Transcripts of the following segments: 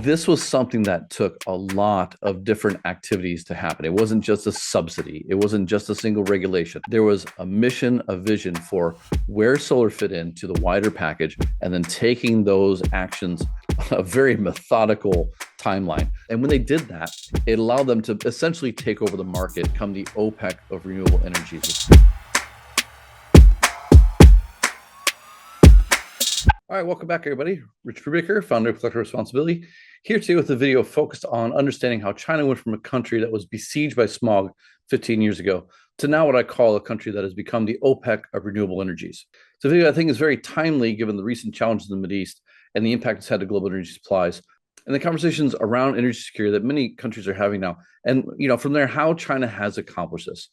this was something that took a lot of different activities to happen. It wasn't just a subsidy. It wasn't just a single regulation. There was a mission, a vision for where solar fit into the wider package, and then taking those actions, a very methodical timeline. And when they did that, it allowed them to essentially take over the market, come the OPEC of renewable energies. All right, welcome back, everybody. Rich Brubaker, founder of Collective Responsibility, here today with a video focused on understanding how China went from a country that was besieged by smog 15 years ago to now what I call a country that has become the OPEC of renewable energies. It's a video I think is very timely given the recent challenges in the Mideast and the impact it's had to global energy supplies and the conversations around energy security that many countries are having now. And, from there, how China has accomplished this.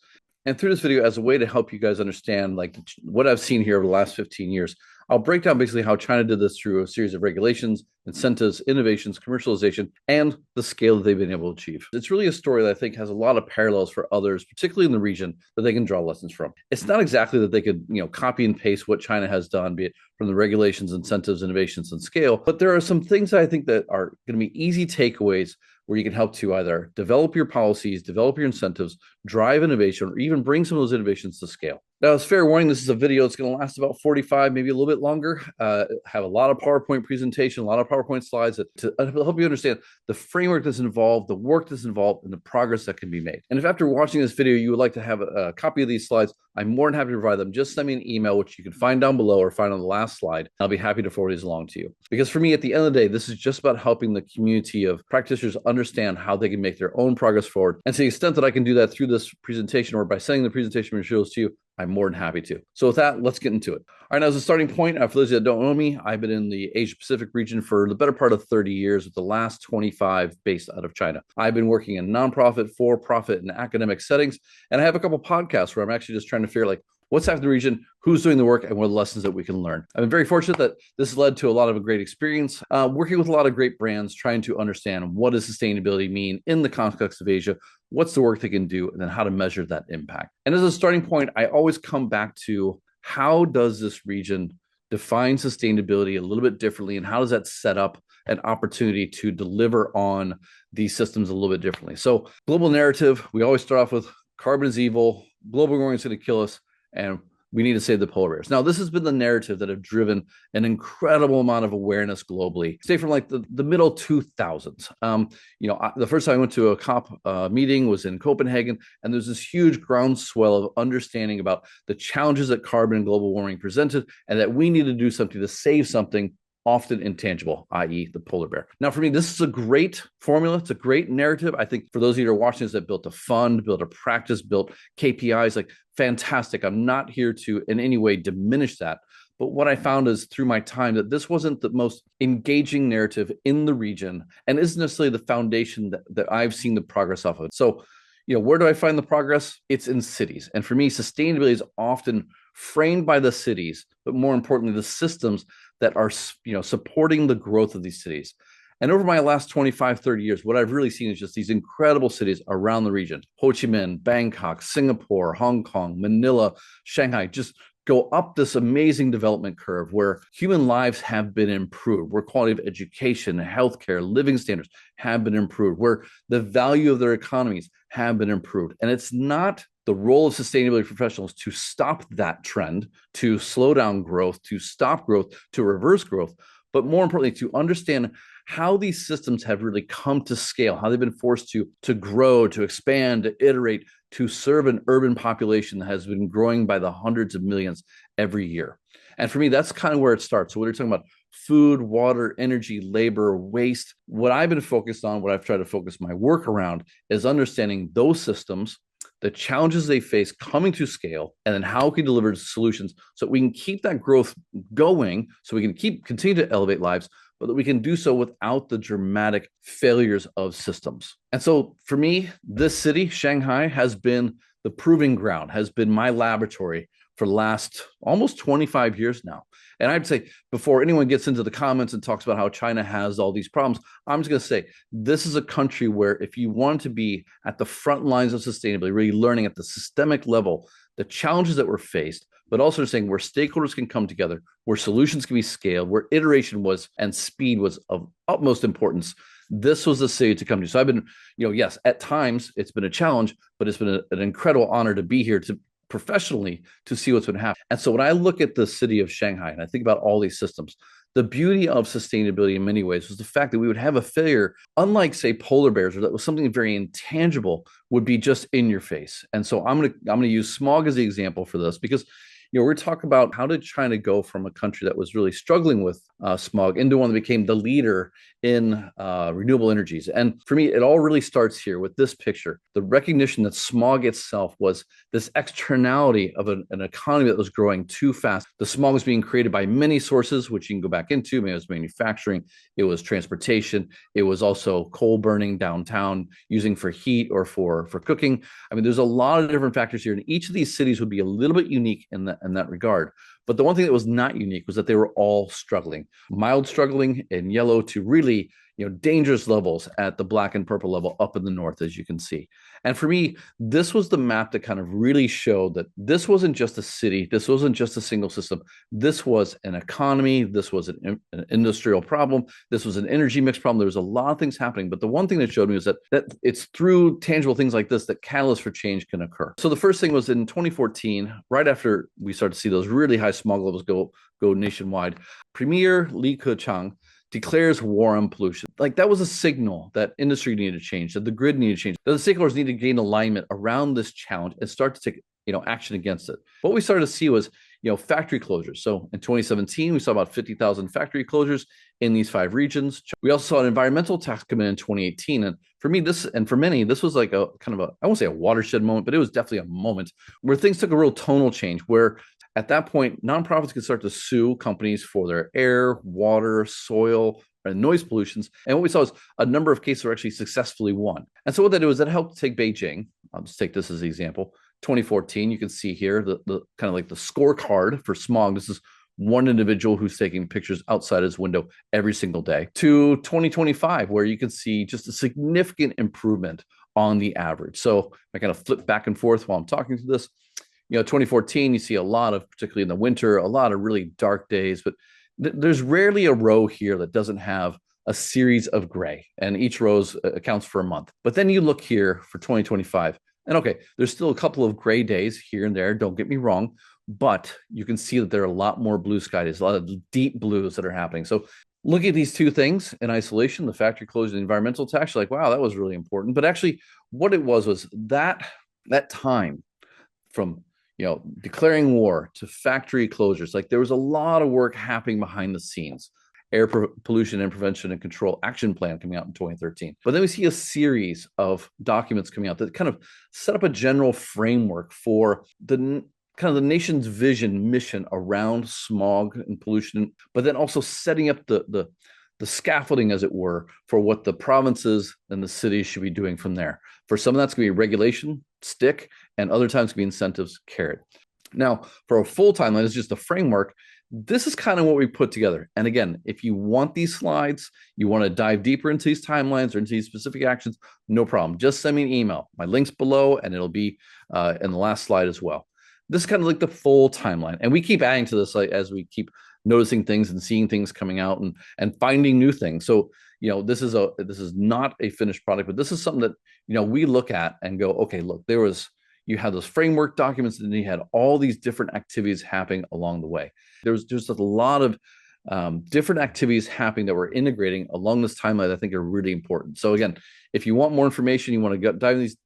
And through this video, as a way to help you guys understand what I've seen here over the last 15 years, I'll break down basically how China did this through a series of regulations, incentives, innovations, commercialization, and the scale that they've been able to achieve. It's really a story that I think has a lot of parallels for others, particularly in the region, that they can draw lessons from. It's not exactly that they could, copy and paste what China has done, be it from the regulations, incentives, innovations, and scale, but there are some things that I think that are going to be easy takeaways where you can help to either develop your policies, develop your incentives, drive innovation, or even bring some of those innovations to scale. Now, it's fair warning, this is a video that's going to last about 45, maybe a little bit longer, have a lot of PowerPoint presentation, a lot of PowerPoint slides to help you understand the framework that's involved, the work that's involved, and the progress that can be made. And if after watching this video, you would like to have a copy of these slides, I'm more than happy to provide them. Just send me an email, which you can find down below or find on the last slide. I'll be happy to forward these along to you. Because for me, at the end of the day, this is just about helping the community of practitioners understand how they can make their own progress forward. And to the extent that I can do that through this presentation or by sending the presentation materials to you, I'm more than happy to. So with that, let's get into it. All right, now as a starting point, for those that don't know me, I've been in the Asia Pacific region for the better part of 30 years, with the last 25 based out of China. I've been working in nonprofit, for-profit, and academic settings, and I have a couple podcasts where I'm actually just trying to figure what's happening in the region, who's doing the work, and what are the lessons that we can learn. I've been very fortunate that this has led to a lot of a great experience, working with a lot of great brands, trying to understand what does sustainability mean in the context of Asia, what's the work they can do, and then how to measure that impact. And as a starting point, I always come back to how does this region define sustainability a little bit differently, and how does that set up an opportunity to deliver on these systems a little bit differently? So global narrative, we always start off with carbon is evil, global warming is going to kill us, and we need to save the polar bears. Now, this has been the narrative that have driven an incredible amount of awareness globally, say from the middle 2000s. The first time I went to a COP meeting was in Copenhagen, and there's this huge groundswell of understanding about the challenges that carbon and global warming presented, and that we need to do something to save something often intangible, i.e. the polar bear. Now, for me, this is a great formula. It's a great narrative. I think for those of you who are watching this that built a fund, built a practice, built KPIs, fantastic. I'm not here to in any way diminish that. But what I found is through my time that this wasn't the most engaging narrative in the region and isn't necessarily the foundation that I've seen the progress off of. So, where do I find the progress? It's in cities. And for me, sustainability is often framed by the cities, but more importantly, the systems that are, supporting the growth of these cities. And over my last 25, 30 years, what I've really seen is just these incredible cities around the region: Ho Chi Minh, Bangkok, Singapore, Hong Kong, Manila, Shanghai, just go up this amazing development curve where human lives have been improved, where quality of education, healthcare, living standards have been improved, where the value of their economies have been improved. And it's not the role of sustainability professionals to stop that trend, to slow down growth, to stop growth, to reverse growth, but more importantly, to understand how these systems have really come to scale, how they've been forced to grow, to expand, to iterate, to serve an urban population that has been growing by the hundreds of millions every year. And for me, that's kind of where it starts. So when you're talking about food, water, energy, labor, waste, what I've been focused on, what I've tried to focus my work around is understanding those systems, the challenges they face coming to scale, and then how we can deliver solutions so that we can keep that growth going, so we can continue to elevate lives, but that we can do so without the dramatic failures of systems. And so for me, this city, Shanghai, has been the proving ground, has been my laboratory for the last almost 25 years now. And I'd say before anyone gets into the comments and talks about how China has all these problems, I'm just going to say this is a country where if you want to be at the front lines of sustainability, really learning at the systemic level, the challenges that we're faced, but also saying where stakeholders can come together, where solutions can be scaled, where iteration was and speed was of utmost importance. This was the city to come to. So I've been, yes, at times it's been a challenge, but it's been an incredible honor to be here to professionally to see what's been happening. And so when I look at the city of Shanghai and I think about all these systems, the beauty of sustainability in many ways was the fact that we would have a failure, unlike say polar bears, or that was something very intangible, would be just in your face. And so I'm gonna use smog as the example for this because we're talking about how did China go from a country that was really struggling with smog into one that became the leader in renewable energies. And for me, it all really starts here with this picture, the recognition that smog itself was this externality of an economy that was growing too fast. The smog was being created by many sources, which you can go back into. Maybe it was manufacturing, it was transportation, it was also coal burning downtown, using for heat or for cooking. I mean, there's a lot of different factors here, and each of these cities would be a little bit unique in that regard. But the one thing that was not unique was that they were all struggling, mild struggling in yellow to really, dangerous levels at the black and purple level up in the north, as you can see. And for me, this was the map that kind of really showed that this wasn't just a city. This wasn't just a single system. This was an economy. This was an industrial problem. This was an energy mix problem. There was a lot of things happening. But the one thing that showed me was that it's through tangible things like this that catalysts for change can occur. So the first thing was in 2014, right after we started to see those really high smog levels go nationwide, Premier Li Keqiang declares war on pollution. Like that was a signal that industry needed to change, that the grid needed to change, that the stakeholders needed to gain alignment around this challenge and start to take action against it. What we started to see was factory closures. So in 2017, we saw about 50,000 factory closures in these 5 regions. We also saw an environmental tax come in 2018. And for me, for many, this was like a kind of I won't say a watershed moment, but it was definitely a moment where things took a real tonal change, where at that point, nonprofits could start to sue companies for their air, water, soil, and noise pollutions. And what we saw is a number of cases were actually successfully won. And so what that did was that helped take Beijing. I'll just take this as an example. 2014, you can see here the kind of like the scorecard for smog. This is one individual who's taking pictures outside his window every single day, to 2025, where you can see just a significant improvement on the average. So I kind of flip back and forth while I'm talking to this. 2014, you see a lot of, particularly in the winter, a lot of really dark days, but there's rarely a row here that doesn't have a series of gray, and each row accounts for a month. But then you look here for 2025, and okay, there's still a couple of gray days here and there, don't get me wrong, but you can see that there are a lot more blue sky days, a lot of deep blues that are happening. So look at these two things in isolation, the factory closure, the environmental tax, you're like, wow, that was really important. But actually what it was that time from declaring war to factory closures, like there was a lot of work happening behind the scenes. Air pollution and prevention and control action plan coming out in 2013. But then we see a series of documents coming out that kind of set up a general framework for the kind of the nation's vision mission around smog and pollution, but then also setting up the scaffolding, as it were, for what the provinces and the cities should be doing from there. For some of that's going to be regulation, stick, and other times going to be incentives, carrot. Now, for a full timeline, it's just a framework. This is kind of what we put together. And again, if you want these slides, you want to dive deeper into these timelines or into these specific actions, no problem. Just send me an email. My link's below, and it'll be in the last slide as well. This is kind of like the full timeline. And we keep adding to this as we keep noticing things and seeing things coming out and finding new things. So, this is not a finished product, but this is something that, we look at and go, okay, look, you had those framework documents, and then you had all these different activities happening along the way. There's just a lot of different activities happening that we're integrating along this timeline that I think are really important. So again, if you want more information, you want to dive into these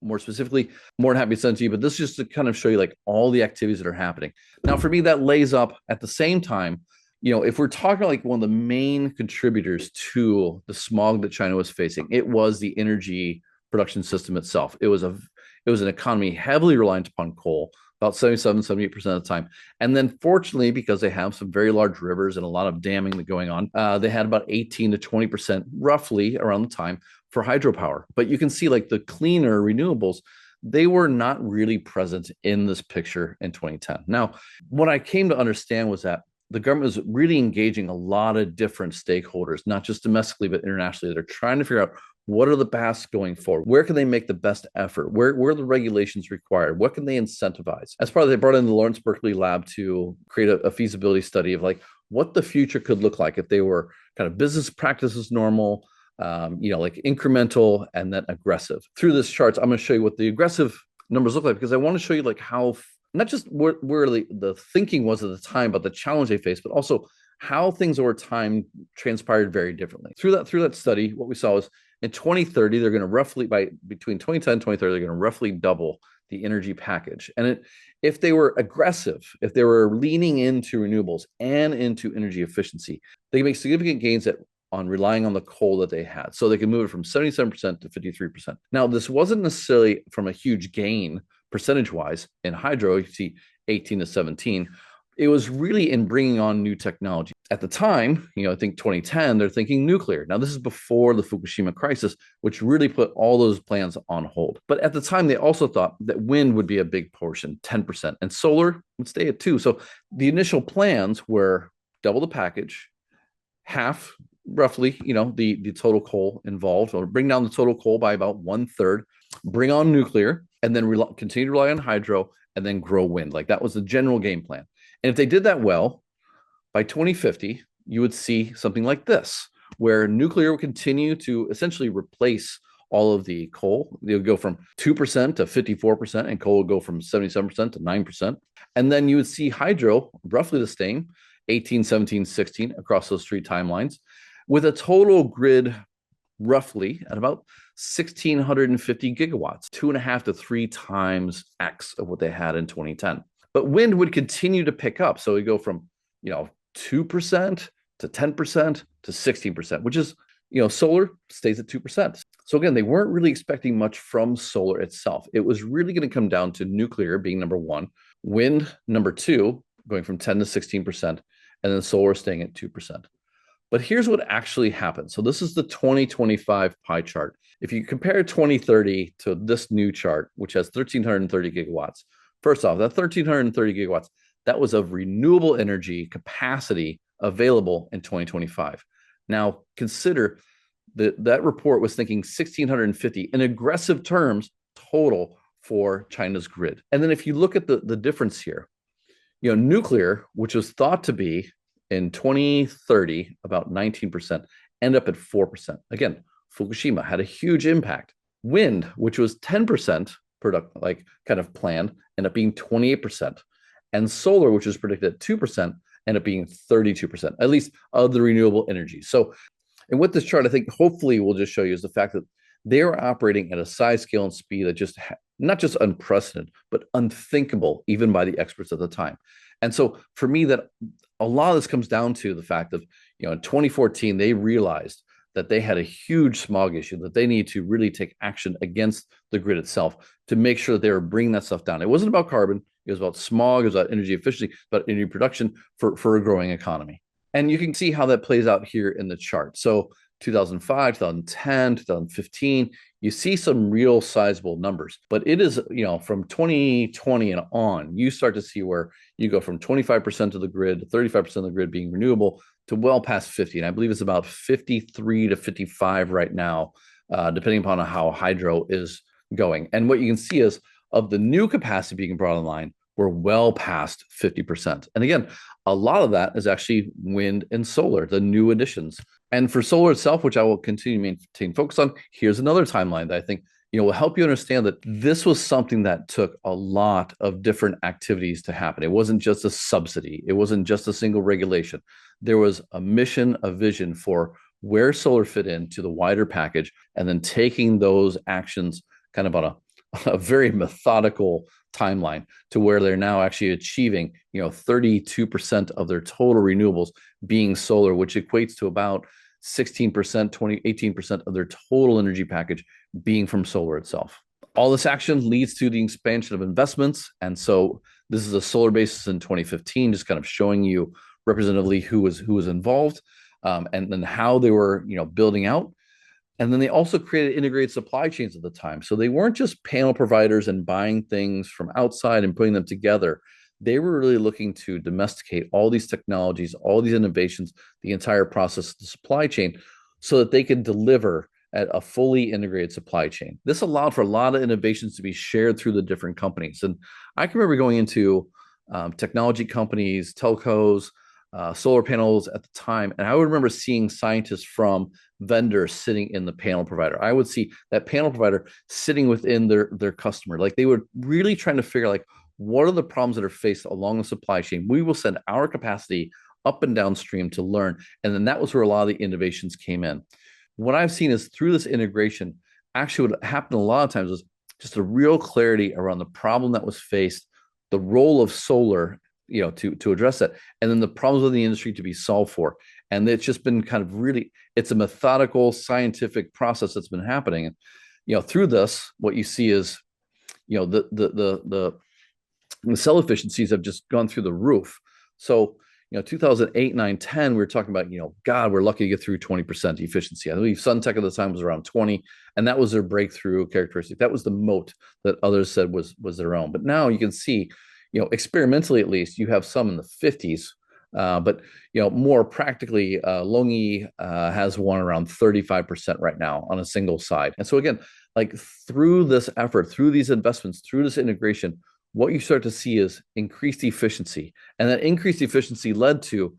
more specifically, more than happy to send to you. But this is just to kind of show you like all the activities that are happening. Now, for me, that lays up at the same time, if we're talking like one of the main contributors to the smog that China was facing, it was the energy production system itself. It was an economy heavily reliant upon coal, about 77-78% of the time. And then fortunately, because they have some very large rivers and a lot of damming going on, they had about 18 to 20% roughly around the time for hydropower. But you can see like the cleaner renewables, they were not really present in this picture in 2010. Now, what I came to understand was that the government was really engaging a lot of different stakeholders, not just domestically, but internationally. They're trying to figure out what are the paths going forward? Where can they make the best effort? Where are the regulations required? What can they incentivize? As part of, they brought in the Lawrence Berkeley lab to create a feasibility study of like what the future could look like if they were kind of business practices normal, like incremental and then aggressive. Through this charts, I'm going to show you what the aggressive numbers look like because I want to show you like how not just where the thinking was at the time, but the challenge they faced, but also how things over time transpired very differently. Through that study, what we saw was in 2030, they're going to roughly, between 2010 and 2030, they're going to roughly double the energy package. And if they were aggressive, if they were leaning into renewables and into energy efficiency, they can make significant gains on relying on the coal that they had. So they can move it from 77% to 53%. Now, this wasn't necessarily from a huge gain percentage-wise in hydro. You see 18 to 17. It was really in bringing on new technology. At the time, I think 2010, they're thinking nuclear. Now, this is before the Fukushima crisis, which really put all those plans on hold. But at the time, they also thought that wind would be a big portion, 10%, and solar would stay at 2%. So the initial plans were double the package, half roughly, the total coal involved, or bring down the total coal by about 1/3, bring on nuclear, and then continue to rely on hydro, and then grow wind. Like that was the general game plan. And if they did that well, by 2050, you would see something like this, where nuclear would continue to essentially replace all of the coal. They would go from 2% to 54%, and coal would go from 77% to 9%. And then you would see hydro roughly the same, 18, 17, 16 across those three timelines, with a total grid roughly at about 1,650 gigawatts, 2.5 to 3 times X of what they had in 2010. But wind would continue to pick up. So we go from, 2% to 10% to 16%, which is, solar stays at 2%. So again, they weren't really expecting much from solar itself. It was really going to come down to nuclear being number one, wind number two, going from 10 to 16%, and then solar staying at 2%. But here's what actually happened. So this is the 2025 pie chart. If you compare 2030 to this new chart, which has 1,330 gigawatts, first off, that 1,330 gigawatts, that was of renewable energy capacity available in 2025. Now, consider that report was thinking 1,650 in aggressive terms total for China's grid. And then if you look at the difference here, nuclear, which was thought to be in 2030 about 19%, end up at 4%. Again, Fukushima had a huge impact. Wind, which was 10% kind of planned, ended up being 28%. And solar, which was predicted at 2%, ended up being 32%, at least of the renewable energy. So, and what this chart, I think, hopefully will just show you is the fact that they are operating at a size, scale, and speed that just not just unprecedented, but unthinkable, even by the experts at the time. And so for me, that a lot of this comes down to the fact that, in 2014, they realized that they had a huge smog issue, that they need to really take action against the grid itself to make sure that they were bringing that stuff down. It wasn't about carbon. It was about smog. It was about energy efficiency, about energy production for a growing economy. And you can see how that plays out here in the chart. So 2005, 2010, 2015, you see some real sizable numbers. But it is, from 2020 and on, you start to see where you go from 25% of the grid, 35% of the grid being renewable to well past 50. And I believe it's about 53 to 55 right now, depending upon how hydro is going. And what you can see is of the new capacity being brought online, we're well past 50%. And again, a lot of that is actually wind and solar, the new additions. And for solar itself, which I will continue to maintain focus on, here's another timeline that I think will help you understand that this was something that took a lot of different activities to happen. It wasn't just a subsidy. It wasn't just a single regulation. There was a mission, a vision for where solar fit into the wider package, and then taking those actions kind of on a very methodical timeline to where they're now actually achieving, 32% of their total renewables being solar, which equates to about 16%, 18% of their total energy package being from solar itself. All this action leads to the expansion of investments. And so this is a solar basis in 2015, just kind of showing you representatively who was involved, and then how they were, building out. And then they also created integrated supply chains at the time. So they weren't just panel providers and buying things from outside and putting them together. They were really looking to domesticate all these technologies, all these innovations, the entire process of the supply chain, so that they could deliver at a fully integrated supply chain. This allowed for a lot of innovations to be shared through the different companies. And I can remember going into technology companies, telcos, solar panels at the time. And I would remember seeing scientists from vendors sitting in the panel provider. I would see that panel provider sitting within their customer. Like they were really trying to figure like, what are the problems that are faced along the supply chain? We will send our capacity up and downstream to learn. And then that was where a lot of the innovations came in. What I've seen is through this integration, actually what happened a lot of times was just a real clarity around the problem that was faced, the role of solar, to address that, and then the problems of the industry to be solved for. And it's just been kind of really, it's a methodical scientific process that's been happening. And through this, what you see is, the cell efficiencies have just gone through the roof. So 2008, 9, 10, we were talking about, God, we're lucky to get through 20% efficiency. I believe SunTech at the time was around 20, and that was their breakthrough characteristic. That was the moat that others said was their own. But now you can see, experimentally at least, you have some in the 50s. But more practically, LONGi has one around 35% right now on a single side. And so again, like through this effort, through these investments, through this integration, what you start to see is increased efficiency, and that increased efficiency led to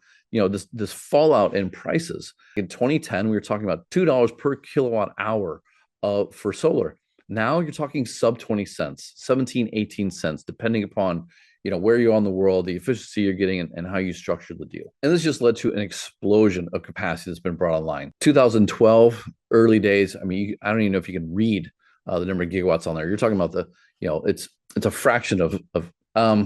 this fallout in prices. In 2010, we were talking about $2 per kilowatt hour for solar. Now you're talking sub 20 cents, 17, 18 cents, depending upon where you're on the world, the efficiency you're getting, and how you structure the deal. And this just led to an explosion of capacity that's been brought online. 2012, early days. I mean, I don't even know if you can read the number of gigawatts on there. You're talking about it's a fraction of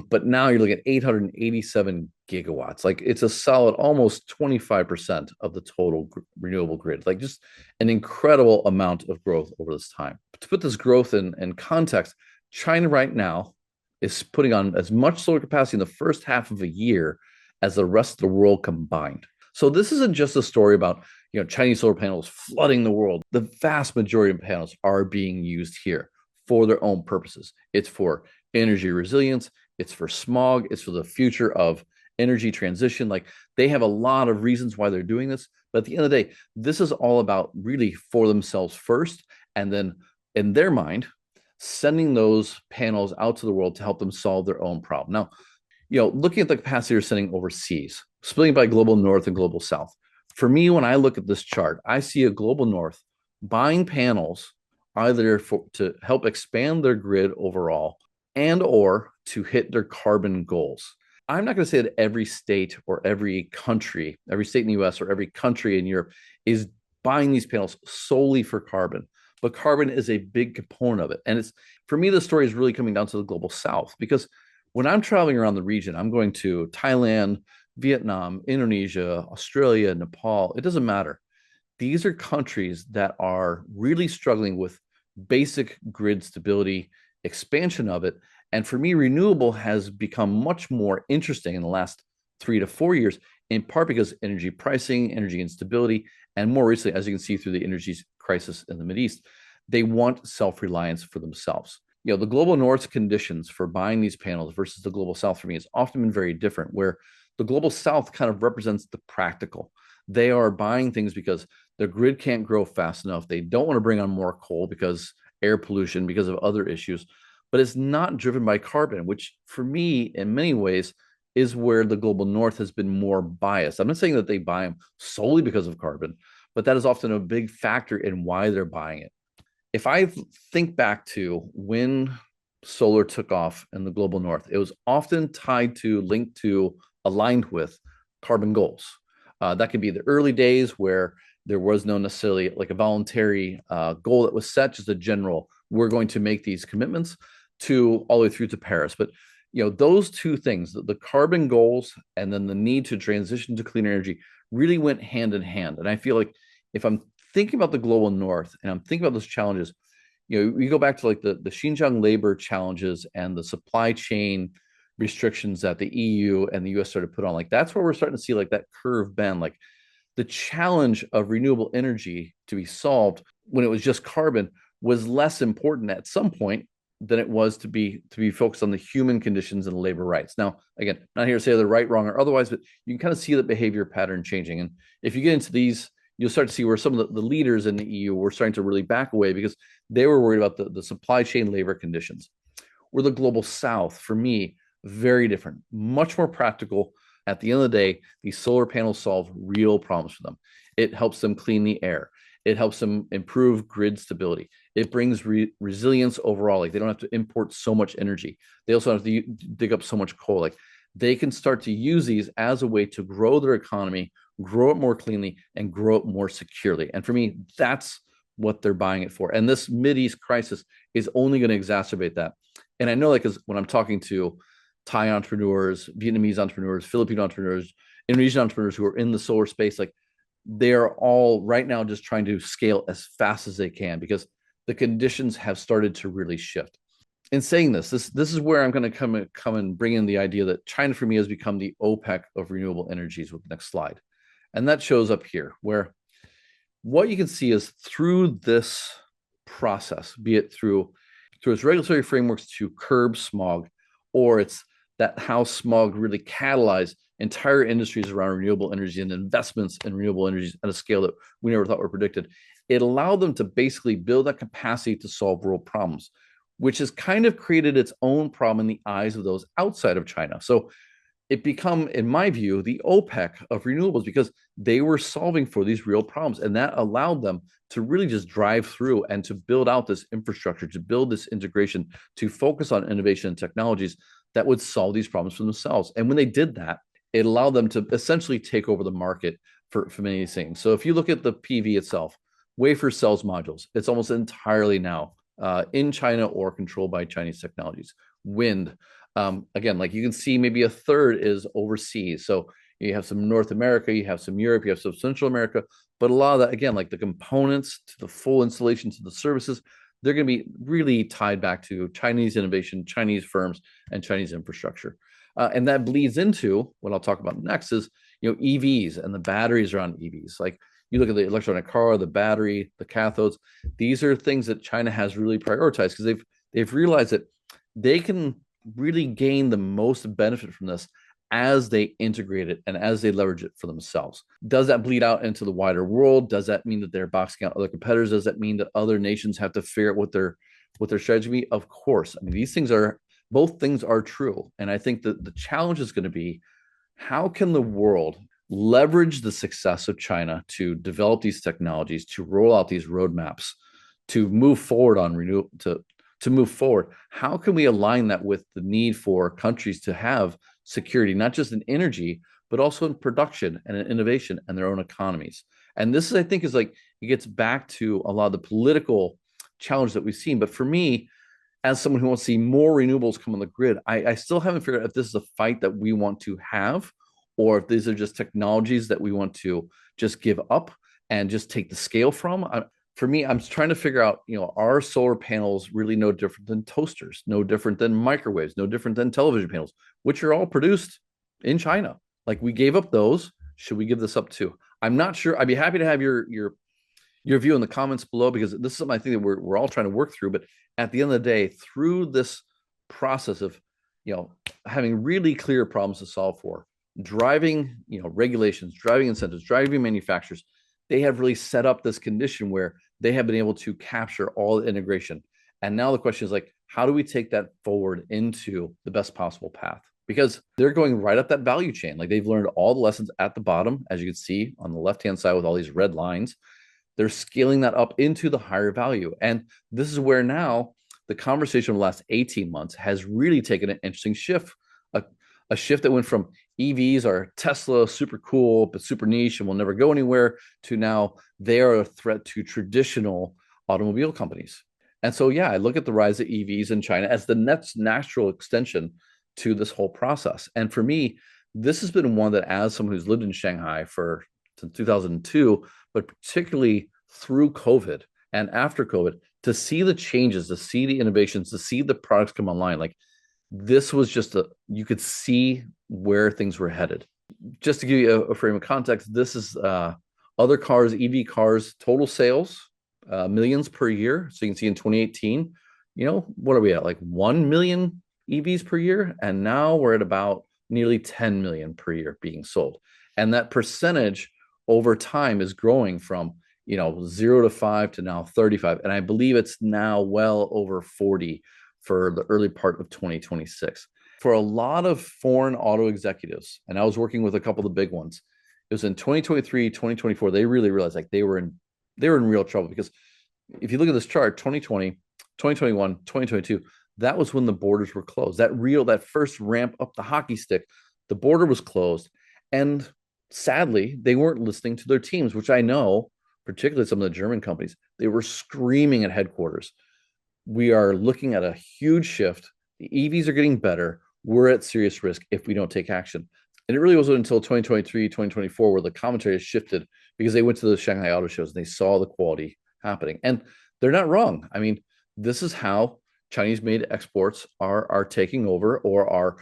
but now you're looking at 887 gigawatts. Like it's a solid almost 25% of the total renewable grid. Like just an incredible amount of growth over this time. To put this growth in context, China right now is putting on as much solar capacity in the first half of a year as the rest of the world combined. So this isn't just a story about Chinese solar panels flooding the world. The vast majority of panels are being used here for their own purposes. It's for energy resilience, it's for smog, it's for the future of energy transition. Like they have a lot of reasons why they're doing this, but at the end of the day, this is all about really for themselves first, and then in their mind, sending those panels out to the world to help them solve their own problem. Now, looking at the capacity they're sending overseas, splitting by global north and global south. For me, when I look at this chart, I see a global north buying panels either to help expand their grid overall and or to hit their carbon goals. I'm not going to say that every state or every country, every state in the US or every country in Europe is buying these panels solely for carbon, but carbon is a big component of it. And it's, for me, the story is really coming down to the global south, because when I'm traveling around the region, I'm going to Thailand, Vietnam, Indonesia, Australia, Nepal, it doesn't matter. These are countries that are really struggling with basic grid stability, expansion of it. And for me, renewable has become much more interesting in the last 3 to 4 years, in part because energy pricing, energy instability, and more recently, as you can see through the energy crisis in the Mideast, they want self-reliance for themselves. The global north's conditions for buying these panels versus the global south for me has often been very different, where the global south kind of represents the practical. They are buying things because the grid can't grow fast enough. They don't want to bring on more coal because air pollution, because of other issues, but it's not driven by carbon, which for me, in many ways, is where the global north has been more biased. I'm not saying that they buy them solely because of carbon, but that is often a big factor in why they're buying it. If I think back to when solar took off in the global north, it was often linked to, aligned with carbon goals. That could be the early days where there was no necessarily like a voluntary goal that was set, just a general, we're going to make these commitments, to all the way through to Paris. But those two things, the carbon goals and then the need to transition to clean energy, really went hand in hand. And I feel like if I'm thinking about the global north and I'm thinking about those challenges, you go back to like the Xinjiang labor challenges and the supply chain restrictions that the EU and the US started to put on, like that's where we're starting to see like that curve bend. Like the challenge of renewable energy to be solved when it was just carbon was less important at some point than it was to be focused on the human conditions and labor rights. Now, again, not here to say they're right, wrong, or otherwise, but you can kind of see the behavior pattern changing. And if you get into these, you'll start to see where some of the leaders in the EU were starting to really back away because they were worried about the supply chain labor conditions. Where the global south, for me, very different, much more practical. At the end of the day, these solar panels solve real problems for them. It helps them clean the air. It helps them improve grid stability. It brings resilience overall. Like they don't have to import so much energy. They also have to dig up so much coal. Like they can start to use these as a way to grow their economy, grow it more cleanly, and grow it more securely. And for me, that's what they're buying it for. And this Mideast crisis is only going to exacerbate that. And I know, like, when I'm talking to Thai entrepreneurs, Vietnamese entrepreneurs, Filipino entrepreneurs, Indonesian entrepreneurs who are in the solar space, like they are all right now just trying to scale as fast as they can because the conditions have started to really shift. In saying this is where I'm going to come and bring in the idea that China for me has become the OPEC of renewable energies with the next slide. And that shows up here, where what you can see is through this process, be it through its regulatory frameworks to curb smog, or it's that how smog really catalyzed entire industries around renewable energy and investments in renewable energies at a scale that we never thought were predicted. It allowed them to basically build that capacity to solve world problems, which has kind of created its own problem in the eyes of those outside of China. So it become, in my view, the OPEC of renewables because they were solving for these real problems. And that allowed them to really just drive through and to build out this infrastructure, to build this integration, to focus on innovation and technologies that would solve these problems for themselves. And when they did that, it allowed them to essentially take over the market for many of these things. So if you look at the PV itself, wafer cells modules, it's almost entirely now in China or controlled by Chinese technologies. Wind, again, like you can see, maybe a third is overseas. So you have some North America, you have some Europe, you have some Central America, but a lot of that, again, like the components to the full installation to the services, they're going to be really tied back to Chinese innovation, Chinese firms, and Chinese infrastructure. And that bleeds into what I'll talk about next is, EVs and the batteries around EVs. Like you look at the electronic car, the battery, the cathodes, these are things that China has really prioritized because they've realized that they can really gain the most benefit from this as they integrate it and as they leverage it for themselves. Does that bleed out into the wider world? Does that mean that they're boxing out other competitors? Does that mean that other nations have to figure out what their strategy be? Of course. I mean, both things are true. And I think that the challenge is going to be, how can the world leverage the success of China to develop these technologies, to roll out these roadmaps, to move forward on to move forward? How can we align that with the need for countries to have security, not just in energy, but also in production and in innovation and their own economies? And this is, I think, it gets back to a lot of the political challenge that we've seen. But for me, as someone who wants to see more renewables come on the grid, I still haven't figured out if this is a fight that we want to have, or if these are just technologies that we want to just give up and just take the scale from. For me, I'm trying to figure out, are solar panels really no different than toasters, no different than microwaves, no different than television panels, which are all produced in China? Like, we gave up those. Should we give this up too? I'm not sure. I'd be happy to have your view in the comments below, because this is something I think that we're all trying to work through. But at the end of the day, through this process of, having really clear problems to solve for, driving, regulations, driving incentives, driving manufacturers, they have really set up this condition where they have been able to capture all the integration. And now the question is, like, how do we take that forward into the best possible path? Because they're going right up that value chain. Like, they've learned all the lessons at the bottom, as you can see on the left-hand side with all these red lines. They're scaling that up into the higher value. And this is where now the conversation of the last 18 months has really taken an interesting shift, a shift that went from EVs are Tesla, super cool, but super niche and will never go anywhere, to now they are a threat to traditional automobile companies. And so, I look at the rise of EVs in China as the next natural extension to this whole process. And for me, this has been one that, as someone who's lived in Shanghai since 2002, but particularly through COVID and after COVID, to see the changes, to see the innovations, to see the products come online, like, this was just you could see where things were headed. Just to give you a frame of context, this is Other cars, EV cars, total sales, millions per year. So you can see in 2018, what are we at? Like 1 million EVs per year. And now we're at about nearly 10 million per year being sold. And that percentage over time is growing from, 0 to 5 to now 35. And I believe it's now well over 40 for the early part of 2026. For a lot of foreign auto executives, and I was working with a couple of the big ones, it was in 2023, 2024, they really realized like they were in real trouble, because if you look at this chart, 2020, 2021, 2022, that was when the borders were closed. That first ramp up the hockey stick, the border was closed. And sadly, they weren't listening to their teams, which I know, particularly some of the German companies, they were screaming at headquarters. We are looking at a huge shift. The EVs are getting better. We're at serious risk if we don't take action. And it really wasn't until 2023, 2024 where the commentary has shifted, because they went to the Shanghai auto shows and they saw the quality happening. And they're not wrong. I mean, this is how Chinese made exports are taking over, or are,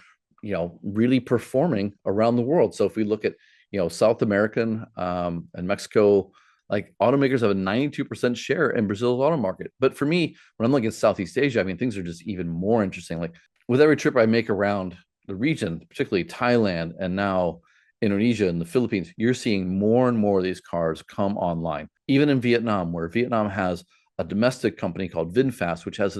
really performing around the world. So if we look at, South American and Mexico, like automakers have a 92% share in Brazil's auto market. But for me, when I'm looking at Southeast Asia, I mean, things are just even more interesting. Like with every trip I make around the region, particularly Thailand and now Indonesia and the Philippines, you're seeing more and more of these cars come online. Even in Vietnam, where Vietnam has a domestic company called VinFast, which has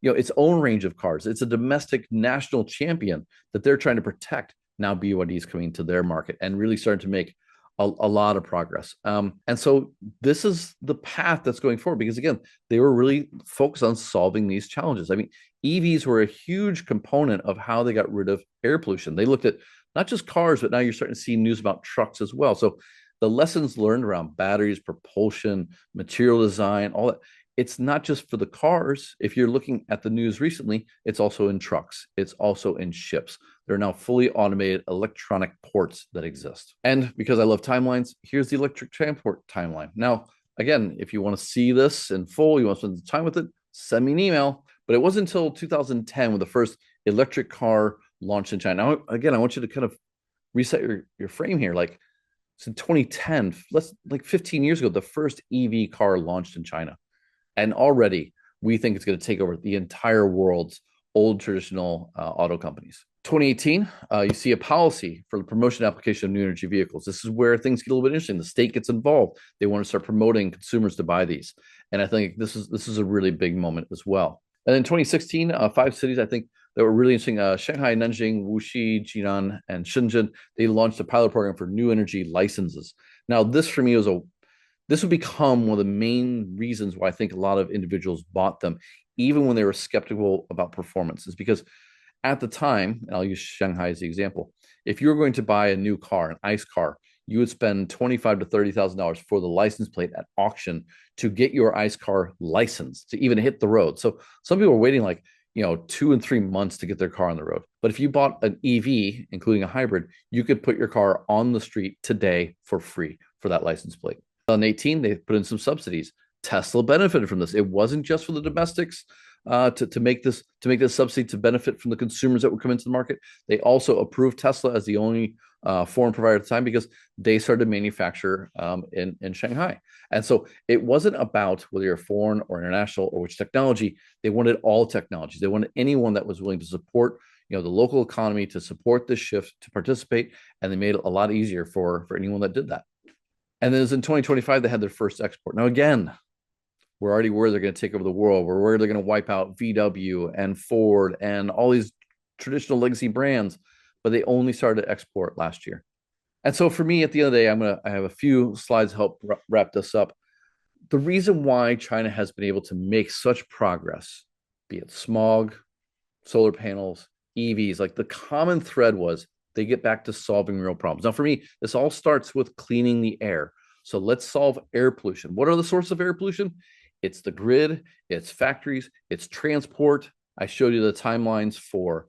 its own range of cars. It's a domestic national champion that they're trying to protect. Now BYD is coming to their market and really starting to make a lot of progress. And so this is the path that's going forward, because again, they were really focused on solving these challenges. I mean, EVs were a huge component of how they got rid of air pollution. They looked at not just cars, but now you're starting to see news about trucks as well. So the lessons learned around batteries, propulsion, material design, all that, it's not just for the cars. If you're looking at the news recently, it's also in trucks. It's also in ships. There are now fully automated electronic ports that exist. And because I love timelines, here's the electric transport timeline. Now, again, if you want to see this in full, you want to spend time with it, send me an email. But it wasn't until 2010 when the first electric car launched in China. Now, again, I want you to kind of reset your frame here. Like, it's in 2010, like 15 years ago, the first EV car launched in China. And already we think it's going to take over the entire world's old traditional auto companies. 2018, you see a policy for the promotion application of new energy vehicles. This is where things get a little bit interesting. The state gets involved. They want to start promoting consumers to buy these. And I think this is a really big moment as well. And in 2016, 5 cities, I think, that were really interesting. Shanghai, Nanjing, Wuxi, Jinan, and Shenzhen, they launched a pilot program for new energy licenses. Now, this for me this would become one of the main reasons why I think a lot of individuals bought them, even when they were skeptical about performance, is because at the time, and I'll use Shanghai as the example, if you were going to buy a new car, an ICE car, you would spend $25,000 to $30,000 for the license plate at auction to get your ICE car licensed to even hit the road. So some people were waiting like 2 and 3 months to get their car on the road. But if you bought an EV, including a hybrid, you could put your car on the street today for free for that license plate. In 2018, they put in some subsidies. Tesla benefited from this. It wasn't just for the domestics to make this subsidy to benefit from the consumers that would come into the market. They also approved Tesla as the only foreign provider at the time, because they started to manufacture in Shanghai. And so it wasn't about whether you're foreign or international or which technology. They wanted all technologies. They wanted anyone that was willing to support the local economy, to support this shift, to participate, and they made it a lot easier for anyone that did that. And then in 2025, they had their first export. Now, again, we're already worried they're going to take over the world. We're worried they're going to wipe out VW and Ford and all these traditional legacy brands, but they only started to export last year. And so for me, at the end of the day, I have a few slides to help wrap this up. The reason why China has been able to make such progress, be it smog, solar panels, EVs, like the common thread was they get back to solving real problems. Now, for me, this all starts with cleaning the air. So let's solve air pollution. What are the sources of air pollution? It's the grid, it's factories, it's transport. I showed you the timelines for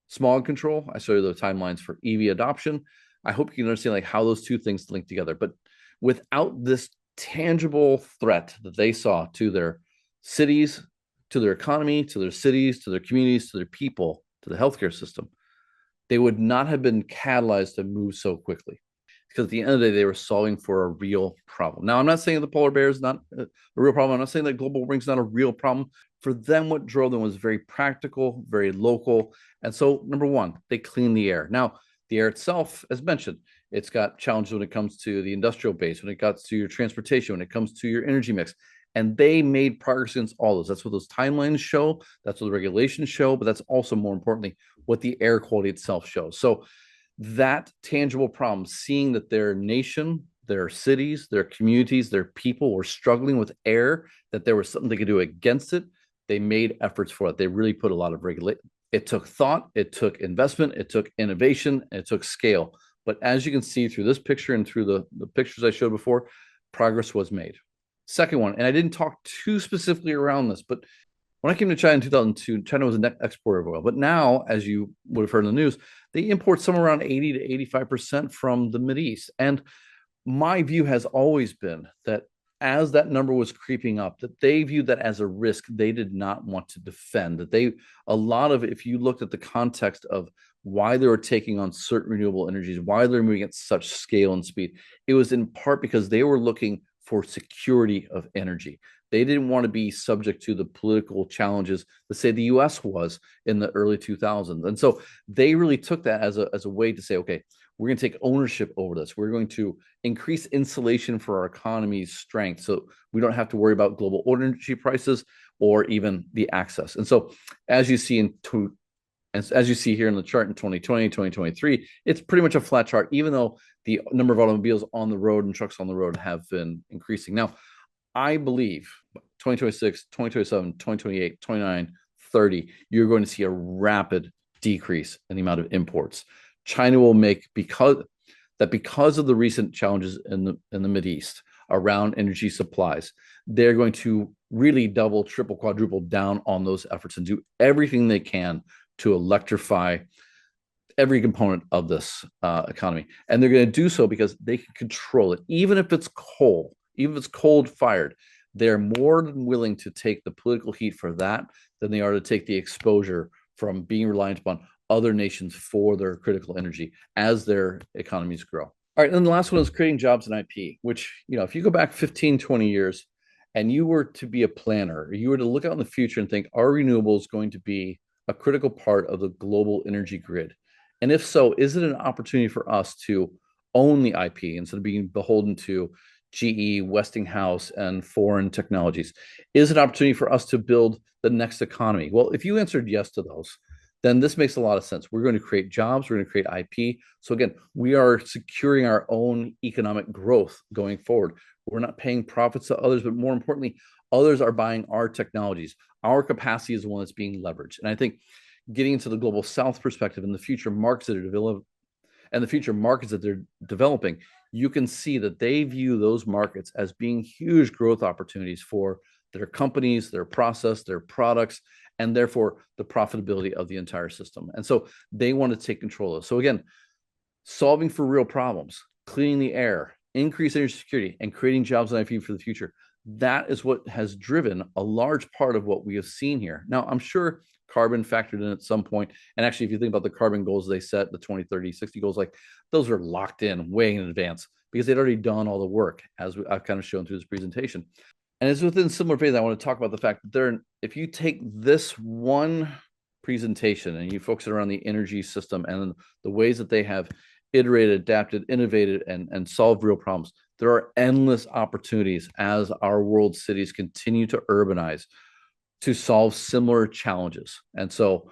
smog control. I showed you the timelines for EV adoption. I hope you can understand like how those two things link together. But without this tangible threat that they saw to their cities, to their economy, to their cities, to their communities, to their people, to the healthcare system, they would not have been catalyzed to move so quickly. because at the end of the day, they were solving for a real problem. Now, I'm not saying the polar bear is not a real problem. I'm not saying that global warming is not a real problem. For them, what drove them was very practical, very local. And so, number one, they clean the air. Now, the air itself, as mentioned, it's got challenges when it comes to the industrial base, when it comes to your transportation, when it comes to your energy mix. And they made progress against all those. That's what those timelines show. That's what the regulations show. But that's also, more importantly, what the air quality itself shows. So that tangible problem, seeing that their nation, their cities, their communities, their people were struggling with air, that there was something they could do against it, they made efforts for it. They really put a lot of regulation. It took thought, it took investment, it took innovation, it took scale. But as you can see through this picture and through the pictures I showed before, progress was made. Second one, and I didn't talk too specifically around this, but when I came to China in 2002, China was a net exporter of oil. But now, as you would have heard in the news, they import somewhere around 80 to 85% from the Mideast. And my view has always been that as that number was creeping up, that they viewed that as a risk they did not want to defend. That they, a lot of, if you looked at the context of why they were taking on certain renewable energies, why they're moving at such scale and speed, it was in part because they were looking for security of energy. They didn't want to be subject to the political challenges that, say, the US was in the early 2000s. And so they really took that as a way to say, okay, we're going to take ownership over this. We're going to increase insulation for our economy's strength so we don't have to worry about global energy prices or even the access. And so as you see as you see here in the chart in 2020, 2023, it's pretty much a flat chart, even though the number of automobiles on the road and trucks on the road have been increasing. Now, I believe 2026, 2027, 2028, 29, 30, you're going to see a rapid decrease in the amount of imports. China will make, because of the recent challenges in the Mideast around energy supplies, they're going to really double, triple, quadruple down on those efforts and do everything they can to electrify every component of this economy. And they're going to do so because they can control it, even if it's coal. Even if it's cold fired, they're more than willing to take the political heat for that than they are to take the exposure from being reliant upon other nations for their critical energy as their economies grow. All right, and then the last one is creating jobs in IP, which, if you go back 15, 20 years and you were to be a planner, or you were to look out in the future and think, are renewables going to be a critical part of the global energy grid? And if so, is it an opportunity for us to own the IP instead of being beholden to GE, Westinghouse, and foreign technologies? Is it an opportunity for us to build the next economy? Well, if you answered yes to those, then this makes a lot of sense. We're going to create jobs, we're going to create IP. So again, we are securing our own economic growth going forward. We're not paying profits to others, but more importantly, others are buying our technologies. Our capacity is the one that's being leveraged. And I think getting into the global South perspective and the future markets that they're developing, you can see that they view those markets as being huge growth opportunities for their companies, their process, their products, and therefore the profitability of the entire system. And so they want to take control of it. So again, solving for real problems, cleaning the air, increase energy security, and creating jobs and IP for the future. That is what has driven a large part of what we have seen here. Now, I'm sure carbon factored in at some point. And actually, if you think about the carbon goals they set, the 2030, 60 goals, like those are locked in way in advance because they'd already done all the work, as I've kind of shown through this presentation. And it's within similar vein, I want to talk about the fact that if you take this one presentation and you focus it around the energy system and the ways that they have iterated, adapted, innovated, and solved real problems, there are endless opportunities as our world cities continue to urbanize to solve similar challenges. And so,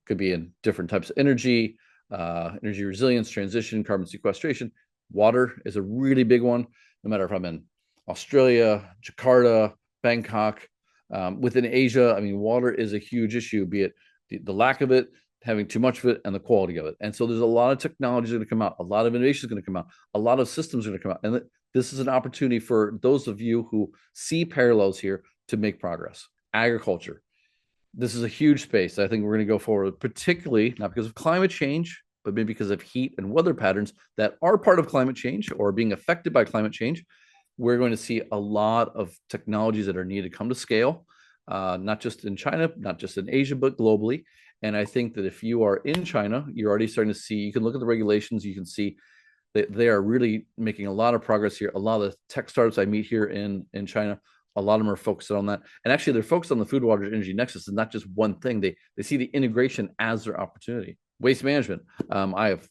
could be in different types of energy, energy resilience, transition, carbon sequestration. Water is a really big one, no matter if I'm in Australia, Jakarta, Bangkok, within Asia. I mean, water is a huge issue, be it the lack of it, having too much of it, and the quality of it. And so there's a lot of technology going to come out, a lot of innovation is going to come out, a lot of systems are going to come out. And this is an opportunity for those of you who see parallels here to make progress. Agriculture. This is a huge space. I think we're going to go forward, particularly not because of climate change, but maybe because of heat and weather patterns that are part of climate change or being affected by climate change. We're going to see a lot of technologies that are needed to come to scale, not just in China, not just in Asia, but globally. And I think that if you are in China, you're already starting to see, you can look at the regulations, you can see They are really making a lot of progress here. A lot of the tech startups I meet here in China, a lot of them are focused on that. And actually, they're focused on the food, water, energy nexus. It's not just one thing. They see the integration as their opportunity. Waste management. I have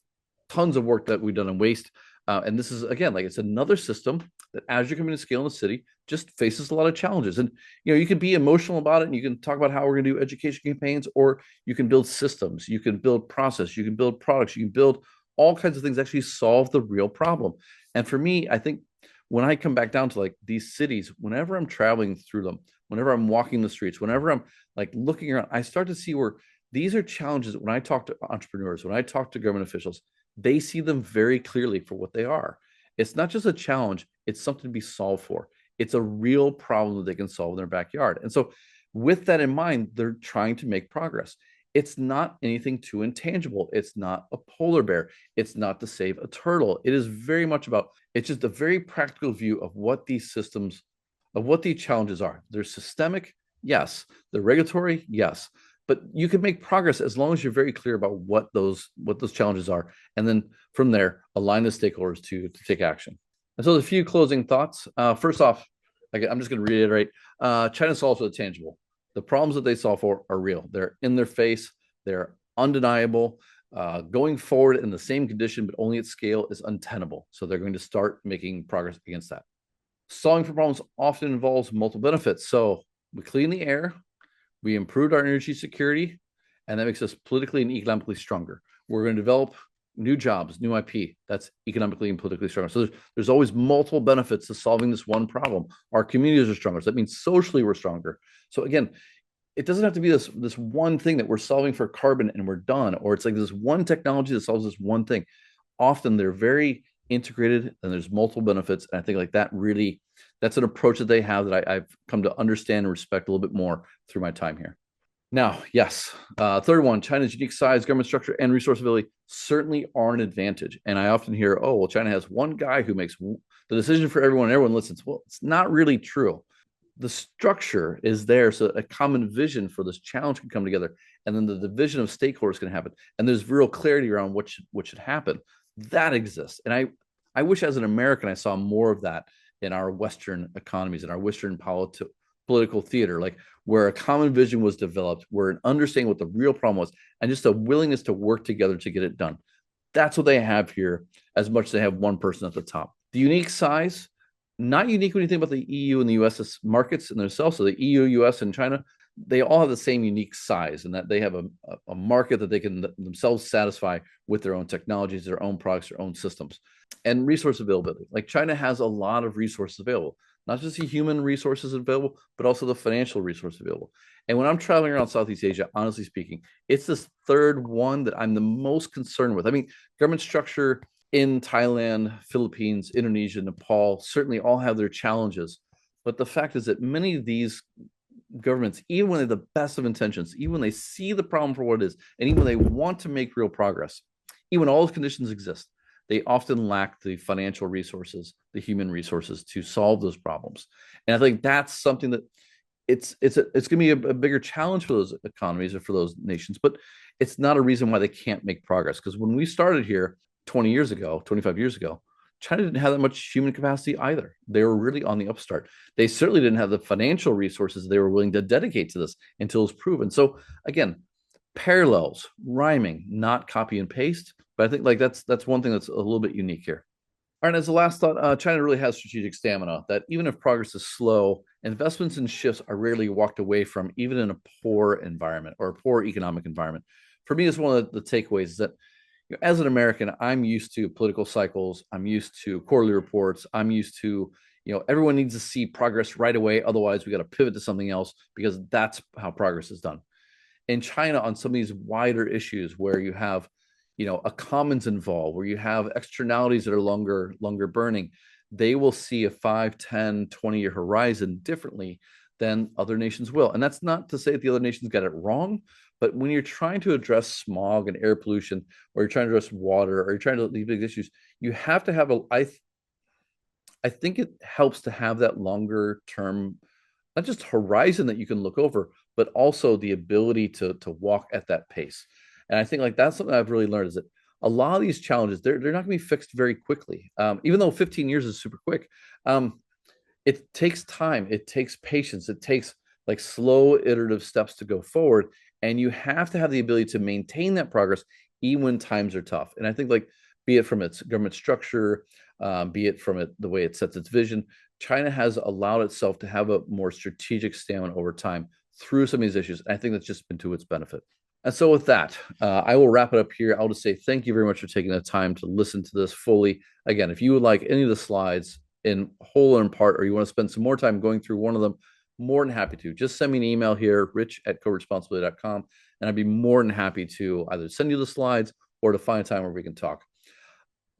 tons of work that we've done in waste. And this is, again, like it's another system that as you're coming to scale in the city, just faces a lot of challenges. And, you can be emotional about it and you can talk about how we're going to do education campaigns, or you can build systems, you can build process, you can build products, you can build all kinds of things that actually solve the real problem. And for me, I think when I come back down to like these cities, whenever I'm traveling through them, whenever I'm walking the streets, whenever I'm like looking around, I start to see where these are challenges. When I talk to entrepreneurs, when I talk to government officials, they see them very clearly for what they are. It's not just a challenge, it's something to be solved for. It's a real problem that they can solve in their backyard. And so, with that in mind, they're trying to make progress. It's not anything too intangible. It's not a polar bear. It's not to save a turtle. It is very much about, it's just a very practical view of what these systems, of what these challenges are. They're systemic, yes. They're regulatory, yes. But you can make progress as long as you're very clear about what those challenges are, and then from there align the stakeholders to take action. And so, a few closing thoughts. First off, I'm just going to reiterate: China solves for the tangible. The problems that they solve for are real. They're in their face. They're undeniable. Going forward in the same condition, but only at scale, is untenable. So they're going to start making progress against that. Solving for problems often involves multiple benefits. So we clean the air, we improved our energy security, and that makes us politically and economically stronger. We're going to develop new jobs, new IP. That's economically and politically stronger. So there's always multiple benefits to solving this one problem. Our communities are stronger. So that means socially we're stronger. So again, it doesn't have to be this one thing that we're solving for carbon and we're done, or it's like this one technology that solves this one thing. Often they're very integrated and there's multiple benefits. And I think like that really, that's an approach that they have that I've come to understand and respect a little bit more through my time here. Now, yes, third one, China's unique size, government structure, and resource ability certainly are an advantage. And I often hear, oh, well, China has one guy who makes the decision for everyone, and everyone listens. Well, it's not really true. The structure is there so a common vision for this challenge can come together, and then the division of stakeholders can happen, and there's real clarity around what should happen. That exists, and I wish as an American I saw more of that in our Western economies, in our Western political theater, like where a common vision was developed, where an understanding what the real problem was, and just a willingness to work together to get it done. That's what they have here, as much as they have one person at the top. The unique size, not unique when you think about the EU and the US markets in themselves. So the EU, US, and China, they all have the same unique size, and that they have a market that they can themselves satisfy with their own technologies, their own products, their own systems. And resource availability. Like China has a lot of resources available, not just the human resources available, but also the financial resources available. And when I'm traveling around Southeast Asia, honestly speaking, it's this third one that I'm the most concerned with. I mean, government structure in Thailand, Philippines, Indonesia, Nepal certainly all have their challenges. But the fact is that many of these governments, even when they have the best of intentions, even when they see the problem for what it is, and even when they want to make real progress, even when all those conditions exist, they often lack the financial resources, the human resources to solve those problems. And I think that's something that it's going to be a bigger challenge for those economies or for those nations, but it's not a reason why they can't make progress. Because when we started here 20 years ago, 25 years ago, China didn't have that much human capacity either. They were really on the upstart. They certainly didn't have the financial resources they were willing to dedicate to this until it was proven. So again, parallels, rhyming, not copy and paste. But I think like that's one thing that's a little bit unique here. All right, as a last thought, China really has strategic stamina that even if progress is slow, investments and shifts are rarely walked away from, even in a poor environment or a poor economic environment. For me, it's one of the takeaways is that as an American, I'm used to political cycles. I'm used to quarterly reports. I'm used to, everyone needs to see progress right away. Otherwise, we got to pivot to something else because that's how progress is done. In China, on some of these wider issues where you have a commons involved, where you have externalities that are longer burning, they will see a 5, 10, 20-year horizon differently than other nations will. And that's not to say that the other nations got it wrong, but when you're trying to address smog and air pollution, or you're trying to address water, or you're trying to these big issues, you have to have I think it helps to have that longer term, not just horizon that you can look over, but also the ability to walk at that pace. And I think like that's something I've really learned is that a lot of these challenges, they're not going to be fixed very quickly. Even though 15 years is super quick, it takes time, it takes patience, it takes like slow iterative steps to go forward. And you have to have the ability to maintain that progress even when times are tough. And I think like, be it from its government structure, be it from the way it sets its vision, China has allowed itself to have a more strategic stamina over time through some of these issues. I think that's just been to its benefit. And so with that, I will wrap it up here. I'll just say thank you very much for taking the time to listen to this fully. Again, if you would like any of the slides in whole or in part, or you want to spend some more time going through one of them, more than happy to. Just send me an email here, rich@coresponsibility.com, and I'd be more than happy to either send you the slides or to find a time where we can talk.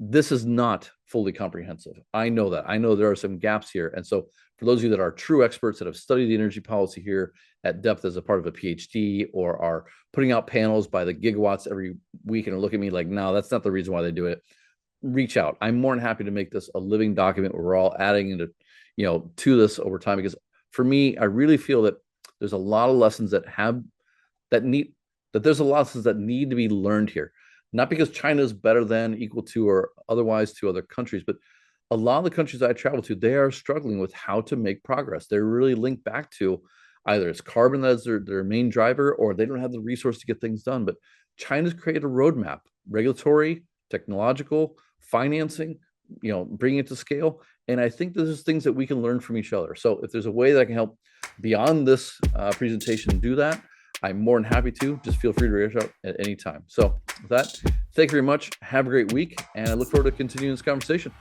This is not fully comprehensive. I know that. I know there are some gaps here. And so for those of you that are true experts that have studied the energy policy here at depth as a part of a PhD, or are putting out panels by the gigawatts every week and look at me like, no, that's not the reason why they do it, reach out. I'm more than happy to make this a living document where we're all adding into, to this over time. Because for me, I really feel that there's a lot of lessons there's a lot of lessons that need to be learned here. Not because China is better than, equal to, or otherwise to other countries, but a lot of the countries I travel to, they are struggling with how to make progress. They're really linked back to either it's carbon that's their main driver, or they don't have the resource to get things done. But China's created a roadmap, regulatory, technological, financing, bringing it to scale. And I think there's things that we can learn from each other. So if there's a way that I can help beyond this presentation do that, I'm more than happy to. Just feel free to reach out at any time. So with that, thank you very much. Have a great week, and I look forward to continuing this conversation.